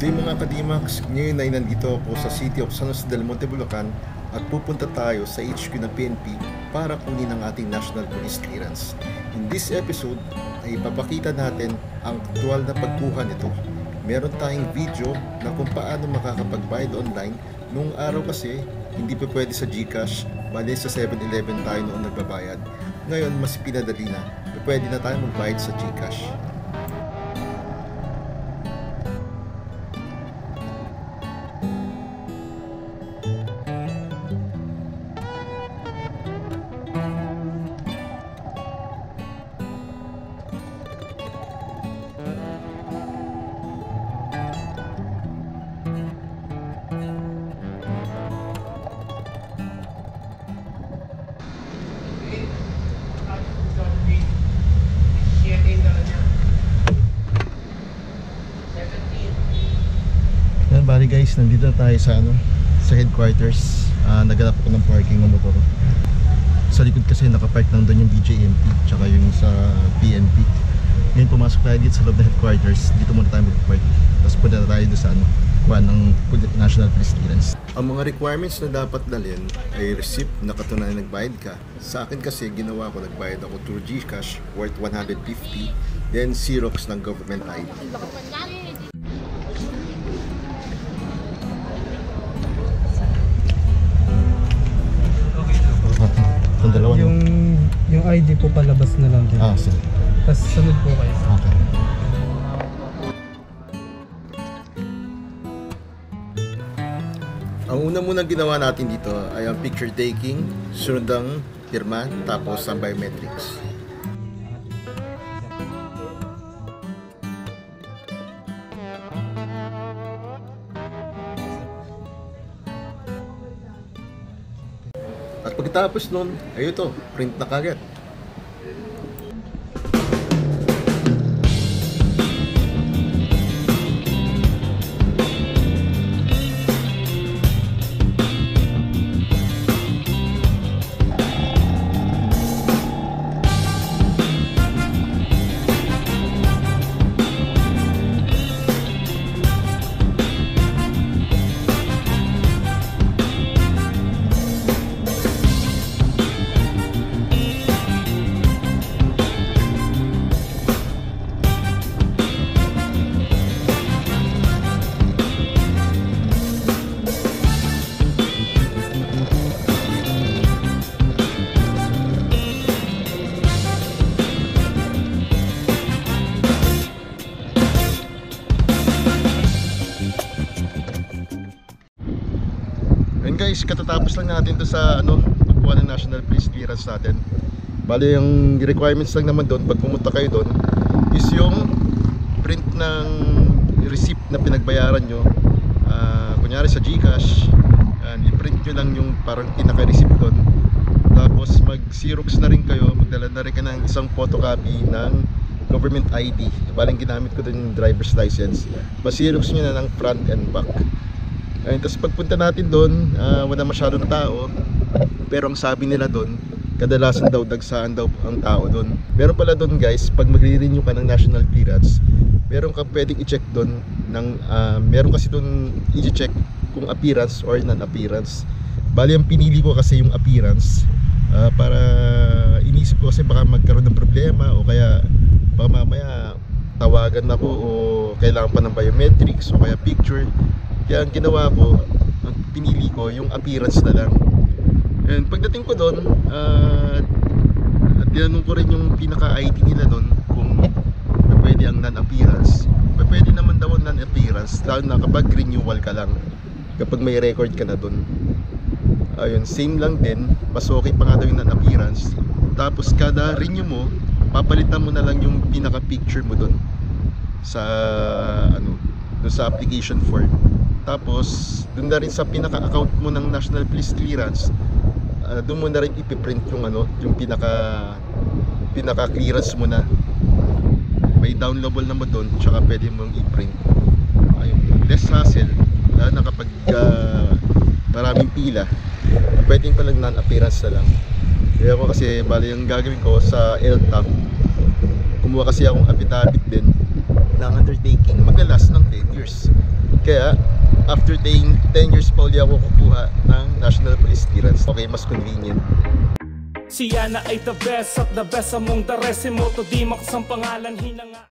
Good day mga Kadimax, ngayon ay nandito ako sa City of San Jose del Monte, Bulacan at pupunta tayo sa HQ ng PNP para kunin ang ating National Police Clearance. In this episode ay ipapakita natin ang aktual na pagkuha nito. Meron tayong video na kung paano makakapagbayad online. Noong araw kasi hindi pa pwede sa GCash, bali sa 7-Eleven tayo noon nagbabayad. Ngayon mas pinadali na, pwede na tayo magbayad sa GCash. Bali guys, nandito na tayo sa headquarters. Naghanap ko ng parking ng motor. Sa likod kasi nakapark lang doon yung BJMP tsaka yung sa PNP. Ngayon pumasok tayo dito sa loob ng headquarters. Dito muna tayo mag-park. Tapos punta na tayo doon sa kuha ng National Police Clearance. Ang mga requirements na dapat dalhin ay receipt na katunayan nagbayad ka. Sa akin kasi ginawa ko, nagbayad ako through GCash worth 150, then Xerox ng government ID. Yung ID po palabas na lang din. Sige. Tapos sunod po kayo. Okay. Ang una munang ginawa natin dito ay ang picture taking, sunod ang pirma, tapos ang biometrics. At pagkatapos nun, ay ito, print na kagad. And guys, katatapos lang natin to sa pagkuha ng National Police Clearance natin. Bali, yung requirements lang naman doon pag pumunta kayo doon is yung print ng receipt na pinagbayaran nyo. Kunyari sa GCash, i-print nyo lang yung parang pinaka-receipt doon. Tapos mag-Xerox na rin kayo, magdala na rin ka ng isang photocopy ng government ID. Baling ginamit ko doon yung driver's license. Mas-Xerox nyo na ng front and back. Tapos pagpunta natin doon, wala masyadong tao. Pero ang sabi nila doon, kadalasan daw dagsaan daw ang tao doon. Meron pala doon guys, pag magre-renew ka ng National Clearance, meron kang pwedeng i-check doon meron kasi doon i-check kung appearance or non-appearance. Bali ang pinili ko kasi yung appearance, para iniisip ko kasi baka magkaroon ng problema o kaya baka mamaya tawagan ako o kailangan pa ng biometrics o kaya picture. Kaya ang ginawa ko, ang pinili ko yung appearance na lang. And pagdating ko doon, tinanong ko rin yung pinaka-ID nila doon kung pwede ang non-appearance. Pwede naman daw ang non-appearance, lalo na kapag renewal ka lang, kapag may record ka na doon. Ayun, same lang din, mas okay pa nga daw yung non-appearance. Tapos kada renew mo, papalitan mo na lang yung pinaka-picture mo doon sa doon sa application form. Tapos doon na rin sa pinaka-account mo ng National Police Clearance, doon mo na rin ipiprint yung yung pinaka-clearance mo na. May downloadable naman doon, tsaka pwede mong i-print. Ayun, less hassle, lalo na kapag maraming pila, pwedeng palang non-appearance na lang. Kaya ako kasi, bali yung gagawin ko sa LTAC, kumuha kasi akong affidavit din ng undertaking, maglalast ng 10 years. Kaya, after 10 years pa uli ako kukuha ng National Police Clearance. Okay, mas convenient. Si Yana ay the best at the best among the rest. Si Moto di makas ang pangalan hinanga.